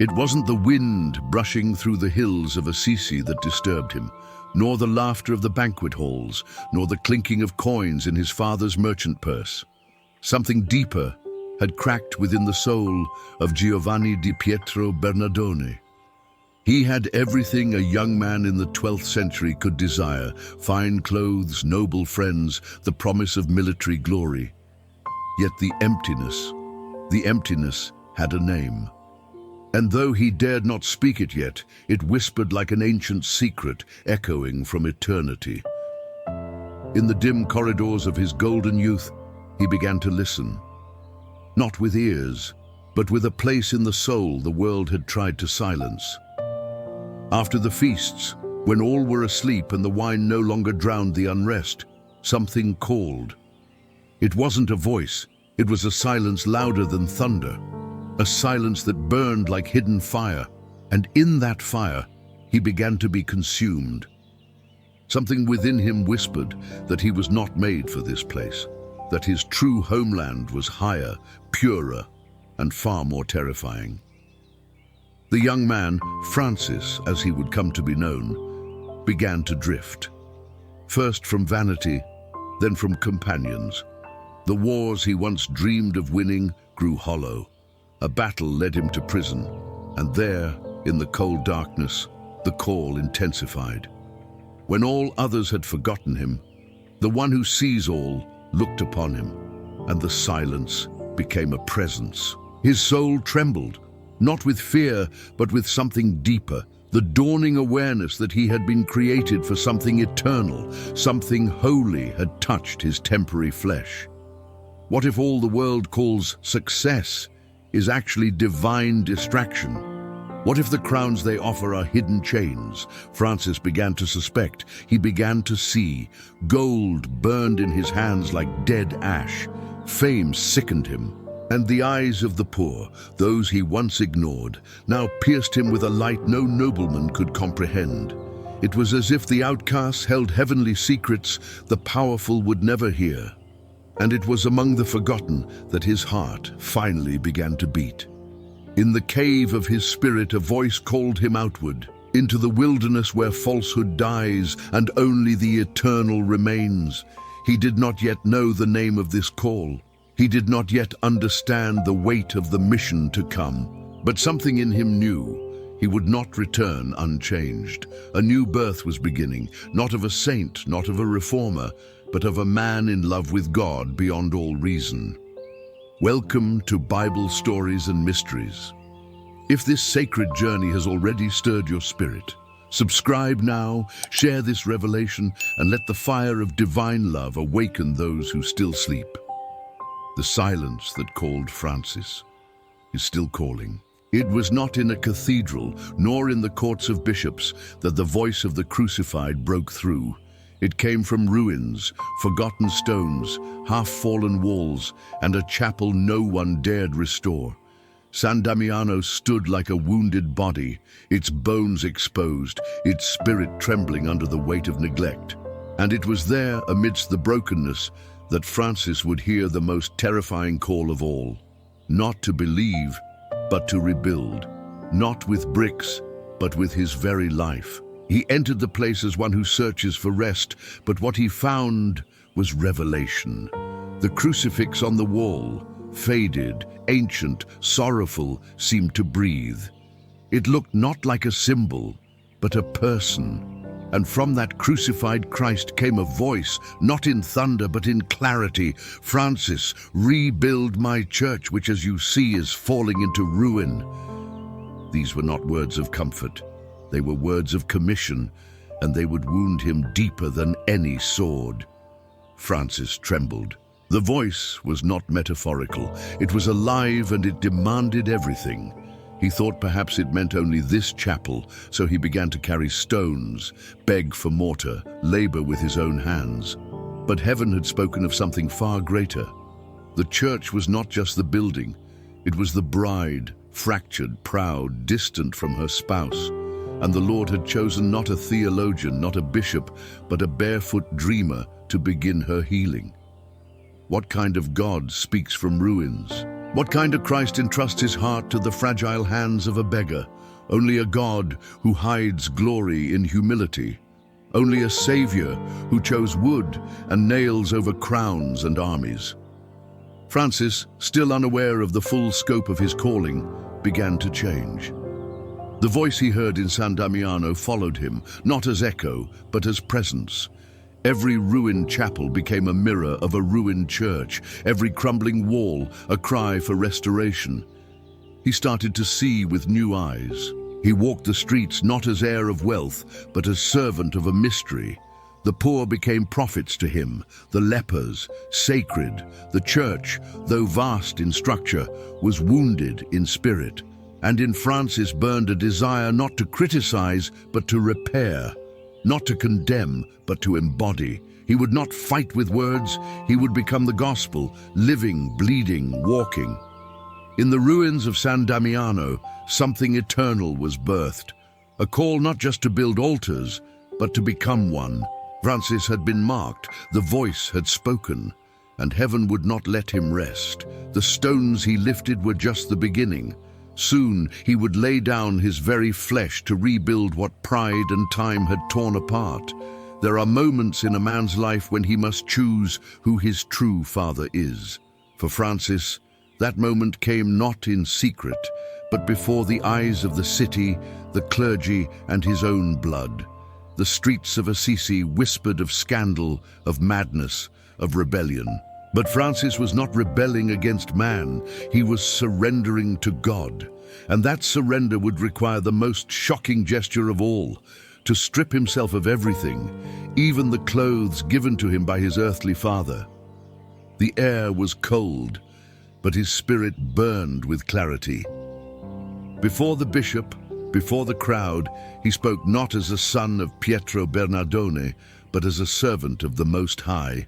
It wasn't the wind brushing through the hills of Assisi that disturbed him, nor the laughter of the banquet halls, nor the clinking of coins in his father's merchant purse. Something deeper had cracked within the soul of Giovanni di Pietro Bernardone. He had everything a young man in the 12th century could desire: fine clothes, noble friends, the promise of military glory. Yet the emptiness had a name. And though he dared not speak it yet, it whispered like an ancient secret echoing from eternity. In the dim corridors of his golden youth, he began to listen. Not with ears, but with a place in the soul the world had tried to silence. After the feasts, when all were asleep and the wine no longer drowned the unrest, something called. It wasn't a voice, it was a silence louder than thunder, a silence that burned like hidden fire, and in that fire, he began to be consumed. Something within him whispered that he was not made for this place, that his true homeland was higher, purer, and far more terrifying. The young man, Francis, as he would come to be known, began to drift. First from vanity, then from companions. The wars he once dreamed of winning grew hollow. A battle led him to prison, and there, in the cold darkness, the call intensified. When all others had forgotten him, the one who sees all looked upon him, and the silence became a presence. His soul trembled, not with fear, but with something deeper, the dawning awareness that he had been created for something eternal, something holy had touched his temporary flesh. What if all the world calls success is actually divine distraction? What if the crowns they offer are hidden chains? Francis began to suspect. He began to see. Gold burned in his hands like dead ash. Fame sickened him. And the eyes of the poor, those he once ignored, now pierced him with a light no nobleman could comprehend. It was as if the outcasts held heavenly secrets the powerful would never hear. And it was among the forgotten that his heart finally began to beat. In the cave of his spirit, a voice called him outward, into the wilderness where falsehood dies and only the eternal remains. He did not yet know the name of this call. He did not yet understand the weight of the mission to come. But something in him knew he would not return unchanged. A new birth was beginning, not of a saint, not of a reformer, but of a man in love with God beyond all reason. Welcome to Bible Stories and Mysteries. If this sacred journey has already stirred your spirit, subscribe now, share this revelation, and let the fire of divine love awaken those who still sleep. The silence that called Francis is still calling. It was not in a cathedral, nor in the courts of bishops, that the voice of the crucified broke through. It came from ruins, forgotten stones, half-fallen walls, and a chapel no one dared restore. San Damiano stood like a wounded body, its bones exposed, its spirit trembling under the weight of neglect. And it was there, amidst the brokenness, that Francis would hear the most terrifying call of all. Not to believe, but to rebuild. Not with bricks, but with his very life. He entered the place as one who searches for rest, but what he found was revelation. The crucifix on the wall, faded, ancient, sorrowful, seemed to breathe. It looked not like a symbol, but a person. And from that crucified Christ came a voice, not in thunder, but in clarity. Francis, rebuild my church, which as you see is falling into ruin. These were not words of comfort. They were words of commission, and they would wound him deeper than any sword. Francis trembled. The voice was not metaphorical. It was alive and it demanded everything. He thought perhaps it meant only this chapel, so he began to carry stones, beg for mortar, labor with his own hands. But heaven had spoken of something far greater. The church was not just the building. It was the bride, fractured, proud, distant from her spouse. And the Lord had chosen not a theologian, not a bishop, but a barefoot dreamer to begin her healing. What kind of God speaks from ruins? What kind of Christ entrusts his heart to the fragile hands of a beggar? Only a God who hides glory in humility. Only a Savior who chose wood and nails over crowns and armies. Francis, still unaware of the full scope of his calling, began to change. The voice he heard in San Damiano followed him, not as echo, but as presence. Every ruined chapel became a mirror of a ruined church, every crumbling wall a cry for restoration. He started to see with new eyes. He walked the streets not as heir of wealth, but as servant of a mystery. The poor became prophets to him, the lepers, sacred. The church, though vast in structure, was wounded in spirit. And in Francis burned a desire not to criticize, but to repair. Not to condemn, but to embody. He would not fight with words, he would become the gospel, living, bleeding, walking. In the ruins of San Damiano, something eternal was birthed. A call not just to build altars, but to become one. Francis had been marked, the voice had spoken, and heaven would not let him rest. The stones he lifted were just the beginning. Soon he would lay down his very flesh to rebuild what pride and time had torn apart. There are moments in a man's life when he must choose who his true father is. For Francis, that moment came not in secret, but before the eyes of the city, the clergy, and his own blood. The streets of Assisi whispered of scandal, of madness, of rebellion. But Francis was not rebelling against man, he was surrendering to God. And that surrender would require the most shocking gesture of all, to strip himself of everything, even the clothes given to him by his earthly father. The air was cold, but his spirit burned with clarity. Before the bishop, before the crowd, he spoke not as a son of Pietro Bernardone, but as a servant of the Most High.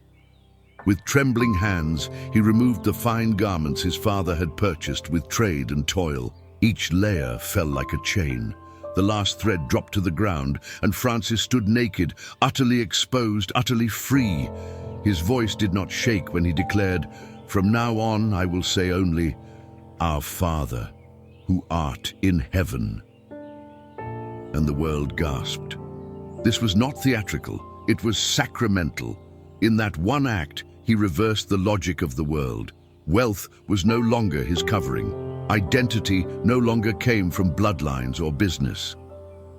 With trembling hands, he removed the fine garments his father had purchased with trade and toil. Each layer fell like a chain. The last thread dropped to the ground, and Francis stood naked, utterly exposed, utterly free. His voice did not shake when he declared, "From now on I will say only, Our Father, who art in heaven." And the world gasped. This was not theatrical, it was sacramental. In that one act, he reversed the logic of the world. Wealth was no longer his covering. Identity no longer came from bloodlines or business.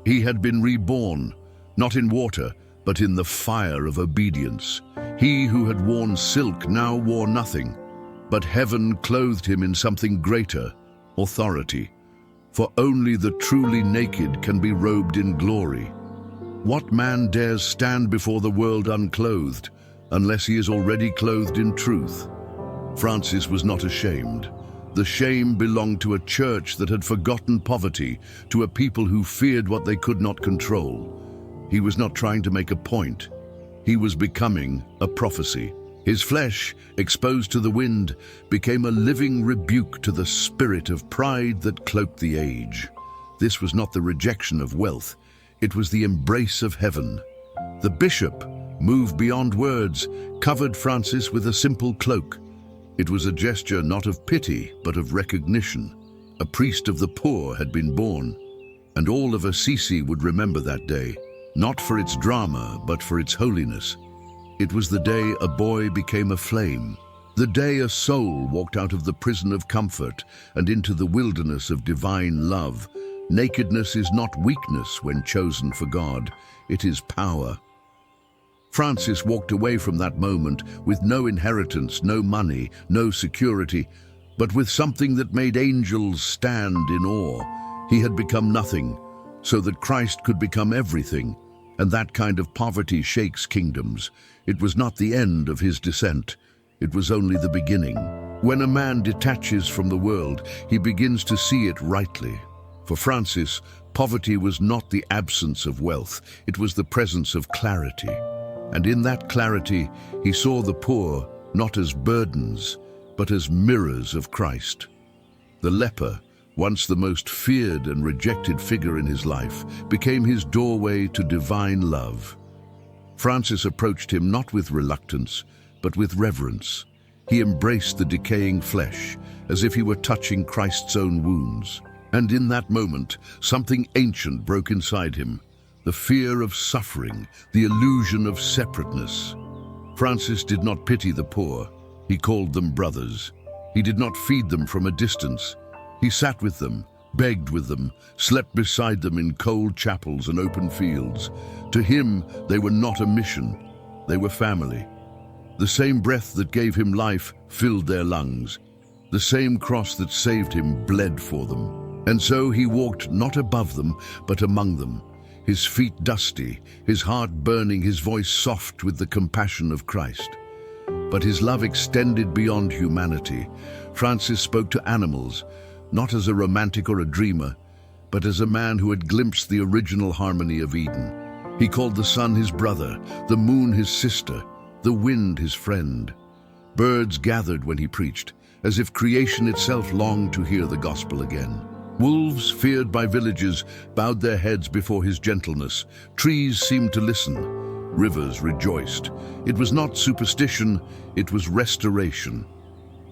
He had been reborn, not in water, but in the fire of obedience. He who had worn silk now wore nothing, but heaven clothed him in something greater, authority. For only the truly naked can be robed in glory. What man dares stand before the world unclothed, unless he is already clothed in truth? Francis was not ashamed. The shame belonged to a church that had forgotten poverty, to a people who feared what they could not control. He was not trying to make a point. He was becoming a prophecy. His flesh, exposed to the wind, became a living rebuke to the spirit of pride that cloaked the age. This was not the rejection of wealth, it was the embrace of heaven. The bishop, moved beyond words, covered Francis with a simple cloak. It was a gesture not of pity, but of recognition. A priest of the poor had been born, and all of Assisi would remember that day, not for its drama, but for its holiness. It was the day a boy became a flame, the day a soul walked out of the prison of comfort and into the wilderness of divine love. Nakedness is not weakness when chosen for God, it is power. Francis walked away from that moment with no inheritance, no money, no security, but with something that made angels stand in awe. He had become nothing, so that Christ could become everything, and that kind of poverty shakes kingdoms. It was not the end of his descent, it was only the beginning. When a man detaches from the world, he begins to see it rightly. For Francis, poverty was not the absence of wealth, it was the presence of clarity. And in that clarity, he saw the poor not as burdens, but as mirrors of Christ. The leper, once the most feared and rejected figure in his life, became his doorway to divine love. Francis approached him not with reluctance, but with reverence. He embraced the decaying flesh, as if he were touching Christ's own wounds. And in that moment, something ancient broke inside him. The fear of suffering, the illusion of separateness. Francis did not pity the poor. He called them brothers. He did not feed them from a distance. He sat with them, begged with them, slept beside them in cold chapels and open fields. To him, they were not a mission. They were family. The same breath that gave him life filled their lungs. The same cross that saved him bled for them. And so he walked not above them, but among them, his feet dusty, his heart burning, his voice soft with the compassion of Christ. But his love extended beyond humanity. Francis spoke to animals, not as a romantic or a dreamer, but as a man who had glimpsed the original harmony of Eden. He called the sun his brother, the moon his sister, the wind his friend. Birds gathered when he preached, as if creation itself longed to hear the gospel again. Wolves, feared by villagers, bowed their heads before his gentleness. Trees seemed to listen. Rivers rejoiced. It was not superstition, it was restoration.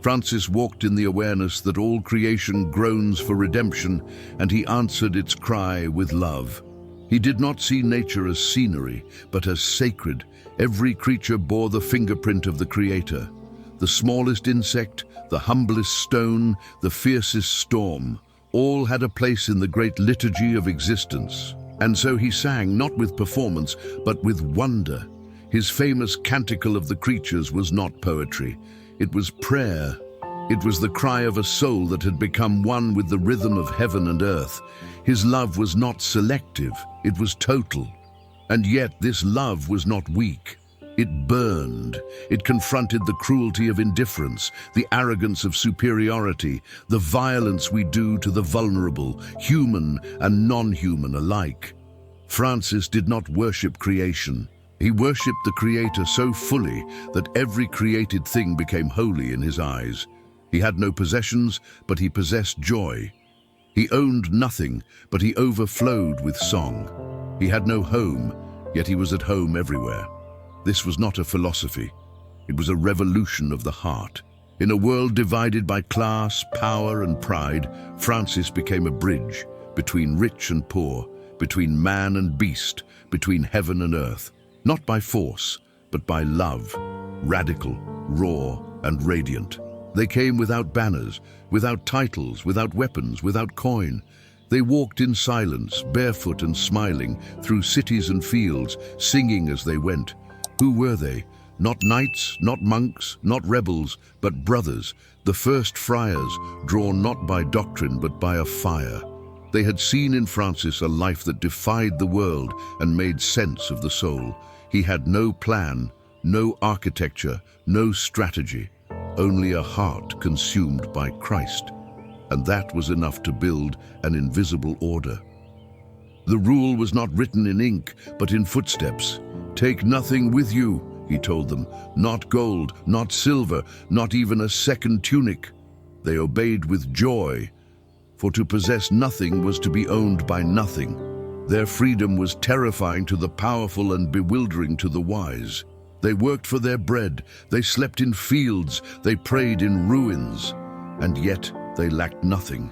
Francis walked in the awareness that all creation groans for redemption, and he answered its cry with love. He did not see nature as scenery, but as sacred. Every creature bore the fingerprint of the Creator. The smallest insect, the humblest stone, the fiercest storm, all had a place in the great liturgy of existence. And so he sang, not with performance, but with wonder. His famous Canticle of the Creatures was not poetry. It was prayer. It was the cry of a soul that had become one with the rhythm of heaven and earth. His love was not selective, it was total. And yet this love was not weak. It burned. It confronted the cruelty of indifference, the arrogance of superiority, the violence we do to the vulnerable, human and non-human alike. Francis did not worship creation. He worshipped the Creator so fully that every created thing became holy in his eyes. He had no possessions, but he possessed joy. He owned nothing, but he overflowed with song. He had no home, yet he was at home everywhere. This was not a philosophy. It was a revolution of the heart. In a world divided by class, power, and pride, Francis became a bridge between rich and poor, between man and beast, between heaven and earth. Not by force, but by love, radical, raw, and radiant. They came without banners, without titles, without weapons, without coin. They walked in silence, barefoot and smiling, through cities and fields, singing as they went. Who were they? Not knights, not monks, not rebels, but brothers, the first friars, drawn not by doctrine but by a fire. They had seen in Francis a life that defied the world and made sense of the soul. He had no plan, no architecture, no strategy, only a heart consumed by Christ. And that was enough to build an invisible order. The rule was not written in ink, but in footsteps. Take nothing with you, he told them, not gold, not silver, not even a second tunic. They obeyed with joy, for to possess nothing was to be owned by nothing. Their freedom was terrifying to the powerful and bewildering to the wise. They worked for their bread, they slept in fields, they prayed in ruins, and yet they lacked nothing.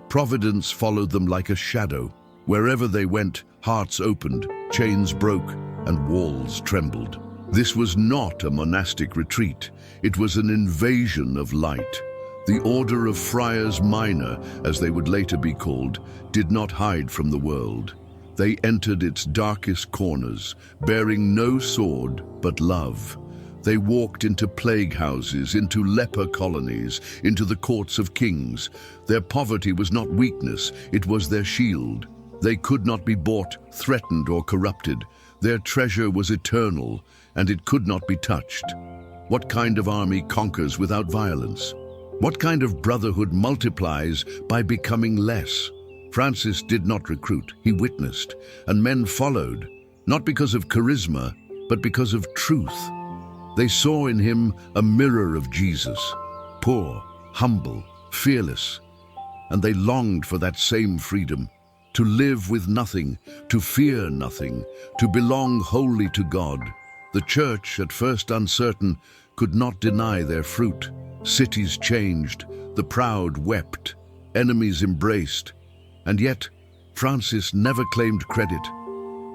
Providence followed them like a shadow. Wherever they went, hearts opened, chains broke, and walls trembled. This was not a monastic retreat. It was an invasion of light. The Order of Friars Minor, as they would later be called, did not hide from the world. They entered its darkest corners, bearing no sword but love. They walked into plague houses, into leper colonies, into the courts of kings. Their poverty was not weakness, it was their shield. They could not be bought, threatened, or corrupted. Their treasure was eternal, and it could not be touched. What kind of army conquers without violence? What kind of brotherhood multiplies by becoming less? Francis did not recruit, he witnessed, and men followed, not because of charisma, but because of truth. They saw in him a mirror of Jesus, poor, humble, fearless, and they longed for that same freedom, to live with nothing, to fear nothing, to belong wholly to God. The church, at first uncertain, could not deny their fruit. Cities changed, the proud wept, enemies embraced, and yet Francis never claimed credit.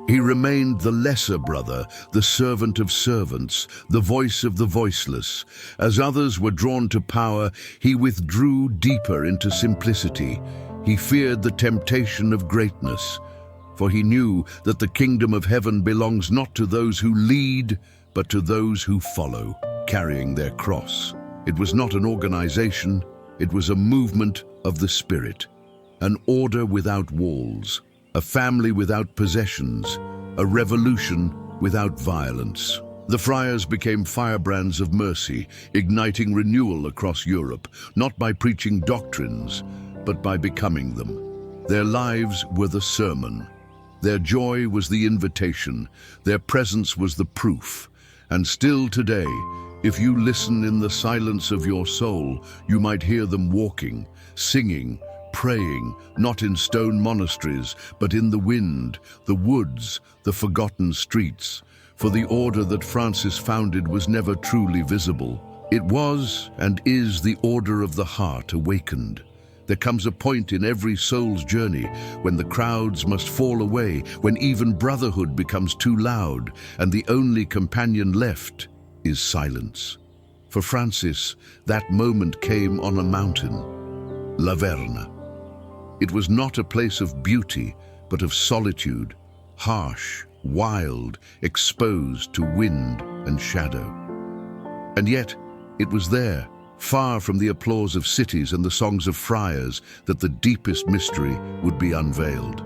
He remained the lesser brother, the servant of servants, the voice of the voiceless. As others were drawn to power, he withdrew deeper into simplicity. He feared the temptation of greatness, for he knew that the kingdom of heaven belongs not to those who lead, but to those who follow, carrying their cross. It was not an organization, it was a movement of the Spirit, an order without walls, a family without possessions, a revolution without violence. The friars became firebrands of mercy, igniting renewal across Europe, not by preaching doctrines, but by becoming them. Their lives were the sermon. Their joy was the invitation. Their presence was the proof. And still today, if you listen in the silence of your soul, you might hear them walking, singing, praying, not in stone monasteries, but in the wind, the woods, the forgotten streets. For the order that Francis founded was never truly visible. It was and is the order of the heart awakened. There comes a point in every soul's journey when the crowds must fall away, when even brotherhood becomes too loud, and the only companion left is silence. For Francis, that moment came on a mountain, Verna. It was not a place of beauty, but of solitude, harsh, wild, exposed to wind and shadow. And yet, it was there, far from the applause of cities and the songs of friars, that the deepest mystery would be unveiled.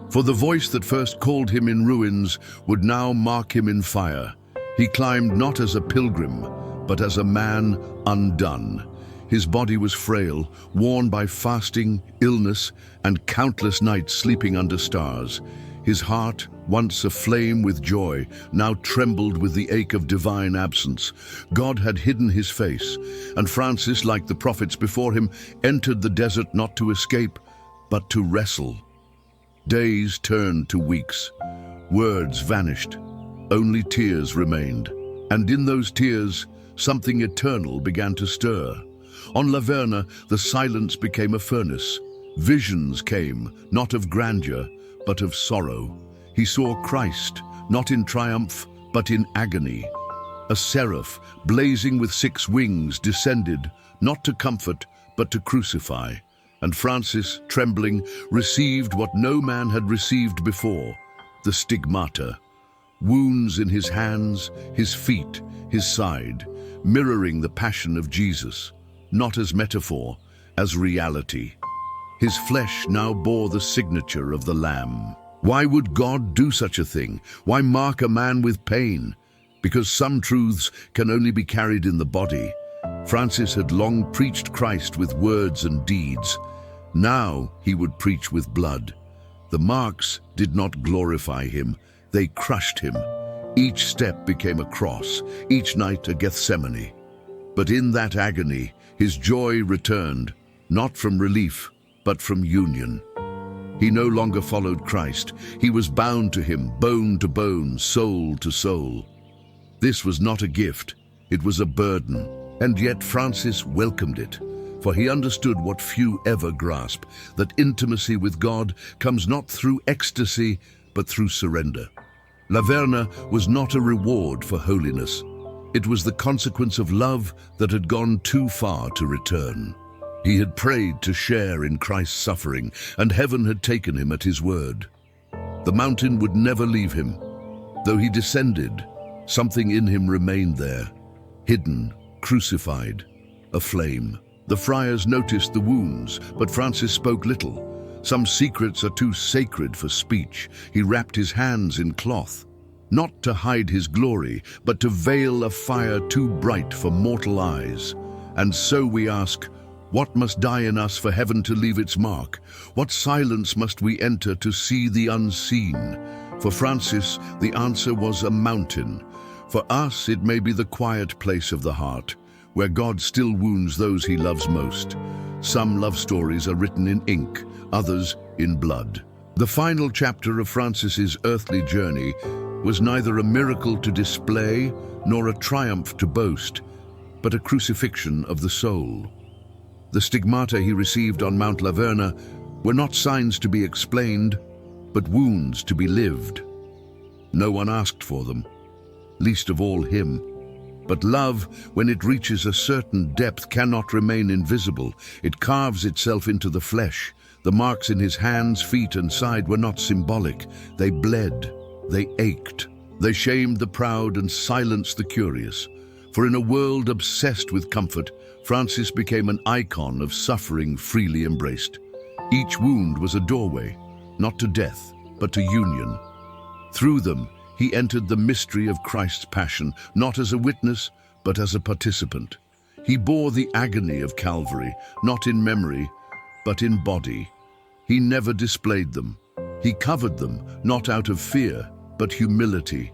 For the voice that first called him in ruins would now mark him in fire. He climbed not as a pilgrim, but as a man undone. His body was frail, worn by fasting, illness, and countless nights sleeping under stars. His heart, once aflame with joy, now trembled with the ache of divine absence. God had hidden his face, and Francis, like the prophets before him, entered the desert not to escape, but to wrestle. Days turned to weeks. Words vanished. Only tears remained. And in those tears, something eternal began to stir. On Verna, the silence became a furnace. Visions came, not of grandeur, but of sorrow. He saw Christ, not in triumph, but in agony. A seraph, blazing with 6 wings, descended, not to comfort, but to crucify. And Francis, trembling, received what no man had received before, the Stigmata. Wounds in his hands, his feet, his side, mirroring the passion of Jesus, not as metaphor, as reality. His flesh now bore the signature of the Lamb. Why would God do such a thing? Why mark a man with pain? Because some truths can only be carried in the body. Francis had long preached Christ with words and deeds. Now he would preach with blood. The marks did not glorify him, they crushed him. Each step became a cross, each night a Gethsemane. But in that agony, his joy returned, not from relief, but from union. He no longer followed Christ. He was bound to him, bone to bone, soul to soul. This was not a gift, it was a burden. And yet Francis welcomed it, for he understood what few ever grasp, that intimacy with God comes not through ecstasy, but through surrender. Verna was not a reward for holiness. It was the consequence of love that had gone too far to return. He had prayed to share in Christ's suffering, and heaven had taken him at his word. The mountain would never leave him. Though he descended, something in him remained there, hidden, crucified, aflame. The friars noticed the wounds, but Francis spoke little. Some secrets are too sacred for speech. He wrapped his hands in cloth, not to hide his glory, but to veil a fire too bright for mortal eyes. And so we ask, what must die in us for heaven to leave its mark? What silence must we enter to see the unseen? For Francis, the answer was a mountain. For us, it may be the quiet place of the heart, where God still wounds those he loves most. Some love stories are written in ink, others in blood. The final chapter of Francis's earthly journey was neither a miracle to display nor a triumph to boast, but a crucifixion of the soul. The stigmata he received on Mount Verna were not signs to be explained, but wounds to be lived. No one asked for them, least of all him. But love, when it reaches a certain depth, cannot remain invisible. It carves itself into the flesh. The marks in his hands, feet, and side were not symbolic. They bled, they ached. They shamed the proud and silenced the curious. For in a world obsessed with comfort, Francis became an icon of suffering freely embraced. Each wound was a doorway, not to death, but to union. Through them, he entered the mystery of Christ's passion, not as a witness, but as a participant. He bore the agony of Calvary, not in memory, but in body. He never displayed them. He covered them, not out of fear, but humility.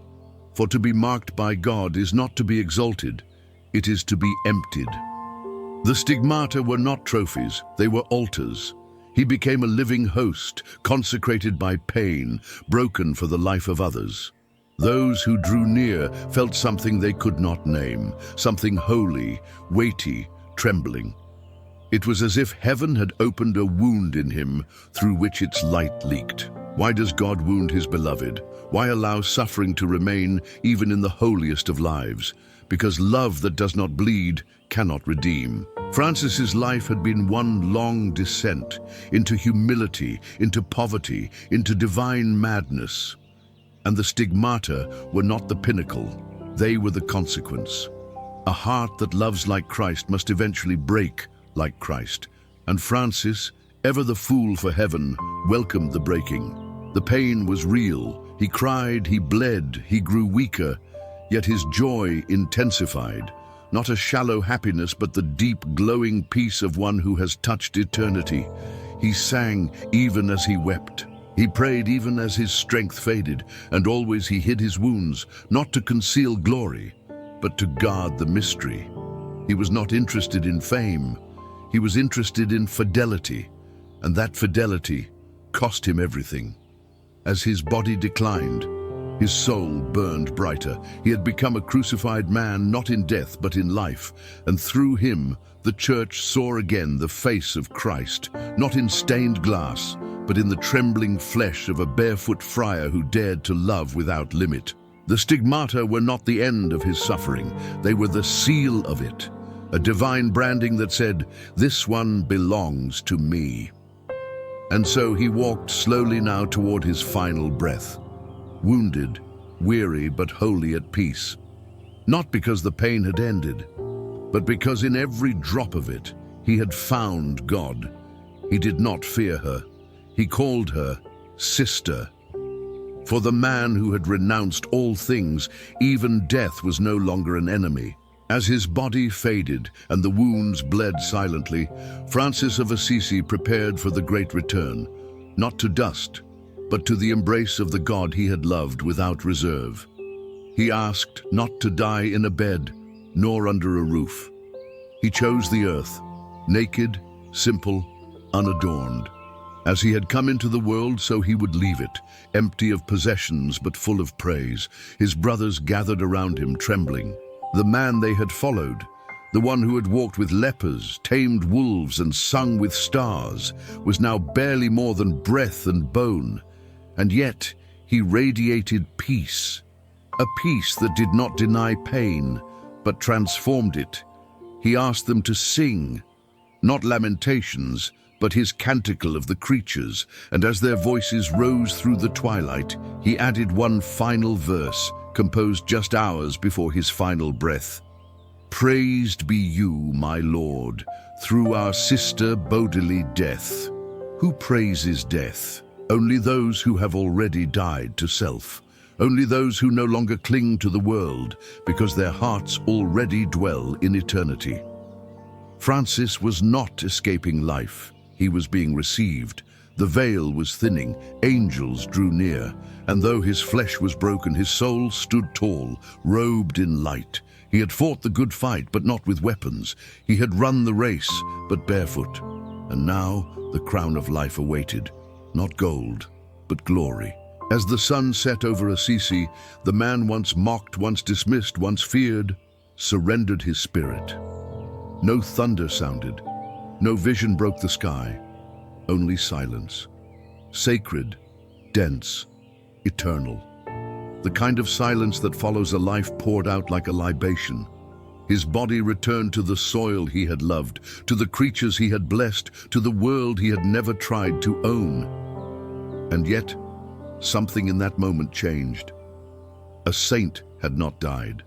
For to be marked by God is not to be exalted, it is to be emptied. The stigmata were not trophies, they were altars. He became a living host, consecrated by pain, broken for the life of others. Those who drew near felt something they could not name, something holy, weighty, trembling. It was as if heaven had opened a wound in him through which its light leaked. Why does God wound his beloved? Why allow suffering to remain even in the holiest of lives? Because love that does not bleed cannot redeem. Francis's life had been one long descent into humility, into poverty, into divine madness. And the stigmata were not the pinnacle, they were the consequence. A heart that loves like Christ must eventually break like Christ. And Francis, ever the fool for heaven, welcomed the breaking. The pain was real. He cried, he bled, he grew weaker, yet his joy intensified. Not a shallow happiness, but the deep, glowing peace of one who has touched eternity. He sang even as he wept. He prayed even as his strength faded, and always he hid his wounds, not to conceal glory, but to guard the mystery. He was not interested in fame. He was interested in fidelity, and that fidelity cost him everything. As his body declined, his soul burned brighter. He had become a crucified man, not in death, but in life, and through him, the Church saw again the face of Christ, not in stained glass, but in the trembling flesh of a barefoot friar who dared to love without limit. The stigmata were not the end of his suffering, they were the seal of it, a divine branding that said, "This one belongs to me." And so he walked slowly now toward his final breath, wounded, weary, but wholly at peace. Not because the pain had ended, but because in every drop of it, he had found God. He did not fear her. He called her sister. For the man who had renounced all things, even death was no longer an enemy. As his body faded and the wounds bled silently, Francis of Assisi prepared for the great return, not to dust, but to the embrace of the God he had loved without reserve. He asked not to die in a bed, nor under a roof. He chose the earth, naked, simple, unadorned. As he had come into the world, so he would leave it, empty of possessions but full of praise. His brothers gathered around him, trembling. The man they had followed, the one who had walked with lepers, tamed wolves, and sung with stars, was now barely more than breath and bone. And yet he radiated peace, a peace that did not deny pain, but transformed it. He asked them to sing, not lamentations, but his canticle of the creatures, and as their voices rose through the twilight, he added one final verse, composed just hours before his final breath. "Praised be you, my Lord, through our sister bodily death." Who praises death? Only those who have already died to self. Only those who no longer cling to the world, because their hearts already dwell in eternity. Francis was not escaping life. He was being received. The veil was thinning, angels drew near, and though his flesh was broken, his soul stood tall, robed in light. He had fought the good fight, but not with weapons. He had run the race, but barefoot. And now the crown of life awaited, not gold, but glory. As the sun set over Assisi, the man once mocked, once dismissed, once feared, surrendered his spirit. No thunder sounded, no vision broke the sky, only silence. Sacred, dense, eternal. The kind of silence that follows a life poured out like a libation. His body returned to the soil he had loved, to the creatures he had blessed, to the world he had never tried to own. And yet, something in that moment changed. A saint had not died.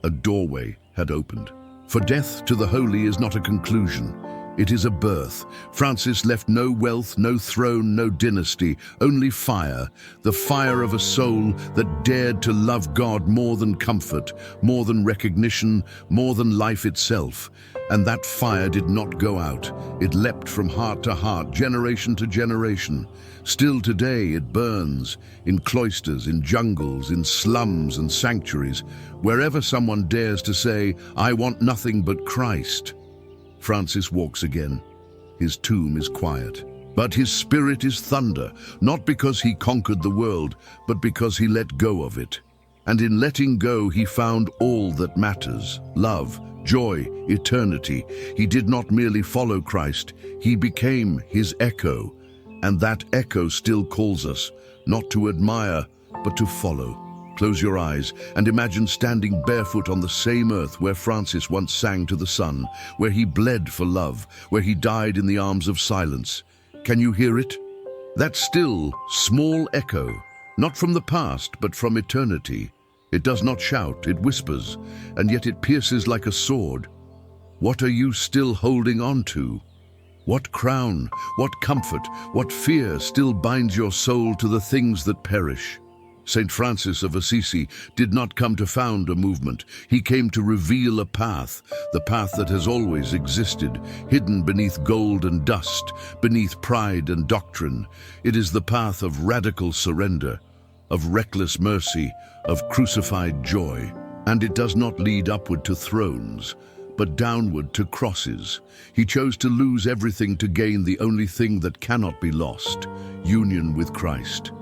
A doorway had opened. For death to the holy is not a conclusion. It is a birth. Francis left no wealth, no throne, no dynasty, only fire, the fire of a soul that dared to love God more than comfort, more than recognition, more than life itself. And that fire did not go out. It leapt from heart to heart, generation to generation. Still today it burns, in cloisters, in jungles, in slums and sanctuaries, wherever someone dares to say, "I want nothing but Christ." Francis walks again. His tomb is quiet, but his spirit is thunder, not because he conquered the world, but because he let go of it. And in letting go, he found all that matters: love, joy, eternity. He did not merely follow Christ, he became his echo. And that echo still calls us, not to admire, but to follow. Close your eyes and imagine standing barefoot on the same earth where Francis once sang to the sun, where he bled for love, where he died in the arms of silence. Can you hear it? That still, small echo, not from the past, but from eternity. It does not shout, it whispers, and yet it pierces like a sword. What are you still holding on to? What crown, what comfort, what fear still binds your soul to the things that perish? Saint Francis of Assisi did not come to found a movement. He came to reveal a path, the path that has always existed, hidden beneath gold and dust, beneath pride and doctrine. It is the path of radical surrender, of reckless mercy, of crucified joy. And it does not lead upward to thrones, but downward to crosses. He chose to lose everything to gain the only thing that cannot be lost: union with Christ.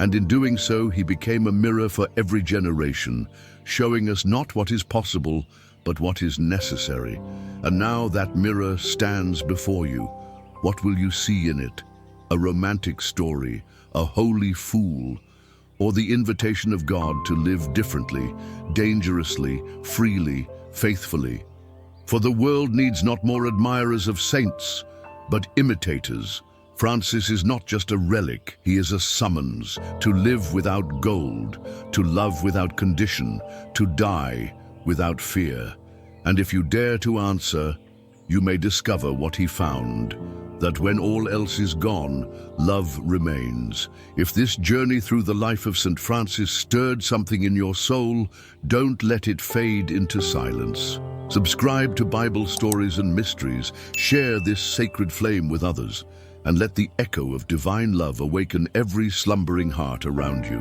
And in doing so, he became a mirror for every generation, showing us not what is possible, but what is necessary. And now that mirror stands before you. What will you see in it? A romantic story, a holy fool, or the invitation of God to live differently, dangerously, freely, faithfully? For the world needs not more admirers of saints, but imitators. Francis is not just a relic, he is a summons to live without gold, to love without condition, to die without fear. And if you dare to answer, you may discover what he found, that when all else is gone, love remains. If this journey through the life of St. Francis stirred something in your soul, don't let it fade into silence. Subscribe to Bible Stories and Mysteries, share this sacred flame with others, and let the echo of divine love awaken every slumbering heart around you.